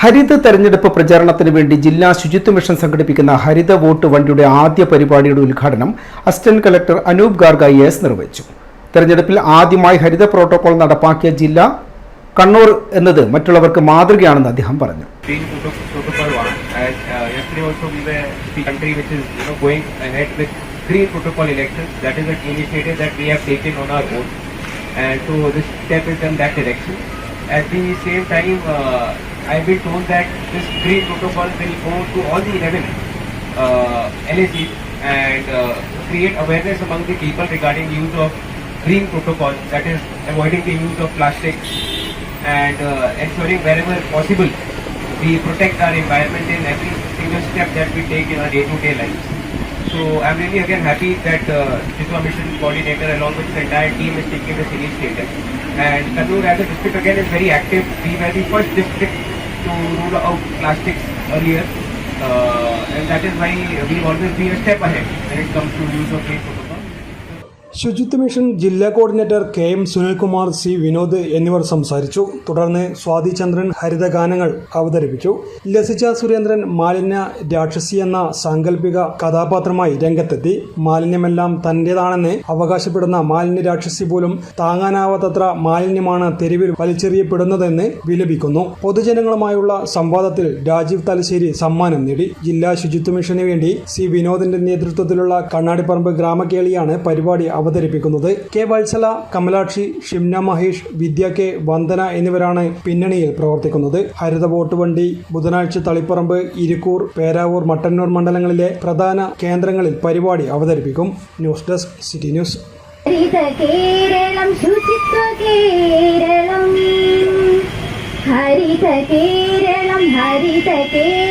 ഹരിത തെരഞ്ഞെടുപ്പ് പ്രചാരണത്തിന് വേണ്ടി ജില്ലാ ശുചിത്വ മിഷൻ സംഘടിപ്പിക്കുന്ന ഹരിത വോട്ട് വണ്ടിയുടെ ആദ്യ പരിപാടിയുടെ ഉദ്ഘാടനം assistant collector Anoop Garg IAS നിർവഹിച്ചു. തെരഞ്ഞെടുപ്പിൽ ആദ്യമായി ഹരിത പ്രോട്ടോകോൾ നടപ്പാക്കിയ ജില്ല കണ്ണൂർ എന്നത് മറ്റുള്ളവർക്ക് മാതൃകയാണെന്ന് അദ്ദേഹം പറഞ്ഞു. At the same time, I've been told that this green protocol will go to all the 11 LACs and create awareness among the people regarding use of green protocol, that is avoiding the use of plastic and ensuring wherever possible we protect our environment in every single step that we take in our day-to-day lives. So I'm really again happy that Shishwa Mission Coordinator along with the entire team is taking this initiative. And Kannur as a district again is very active. We were the first district to rule out plastics earlier, and that is why we always be a step ahead when it comes to use of green protocol. ശുചിത്വ mission ജില്ലാ coordinator KM Sunilkumar, C Vinod എന്നിവർ സംസാരിച്ചു. തുടർന്ന് സ്വാതി ചന്ദ്രൻ ഹരിതഗാനങ്ങൾ അവതരിപ്പിച്ചു. ലസിച്ച സുരേന്ദ്രൻ മാലിന്യ രാക്ഷസി എന്ന സാങ്കല്പിക കഥാപാത്രമായി രംഗത്തെത്തി. മാലിന്യമെല്ലാം തന്റേതാണെന്ന് അവകാശപ്പെടുന്ന മാലിന്യ രാക്ഷസി പോലും താങ്ങാനാവാത്തത്ര മാലിന്യമാണ് തെരുവിൽ വലിച്ചെറിയപ്പെടുന്നതെന്ന് വിലപിക്കുന്നു. പൊതുജനങ്ങളുമായുള്ള സംവാദത്തിൽ രാജീവ് തലശ്ശേരി സമ്മാനം നേടി. ജില്ലാ ശുചിത്വ മിഷന് വേണ്ടി C വിനോദിന്റെ നേതൃത്വത്തിലുള്ള കണ്ണാടിപ്പറമ്പ് ഗ്രാമകേളിയാണ് പരിപാടി അവതരിപ്പിക്കുന്നത്. K വത്സല, കമലാക്ഷി, ഷിംന മഹേഷ്, വിദ്യ K, വന്ദന എന്നിവരാണ് പിന്നണിയിൽ പ്രവർത്തിക്കുന്നത്. ഹരിത വോട്ട് വണ്ടി ബുധനാഴ്ച തളിപ്പറമ്പ്, ഇരിക്കൂർ, പേരാവൂർ, മട്ടന്നൂർ മണ്ഡലങ്ങളിലെ പ്രധാന കേന്ദ്രങ്ങളിൽ പരിപാടി അവതരിപ്പിക്കും. News desk city news. Haritha Keralam Suchitwa Keralam, Haritha Keralam, Haritha Keralam.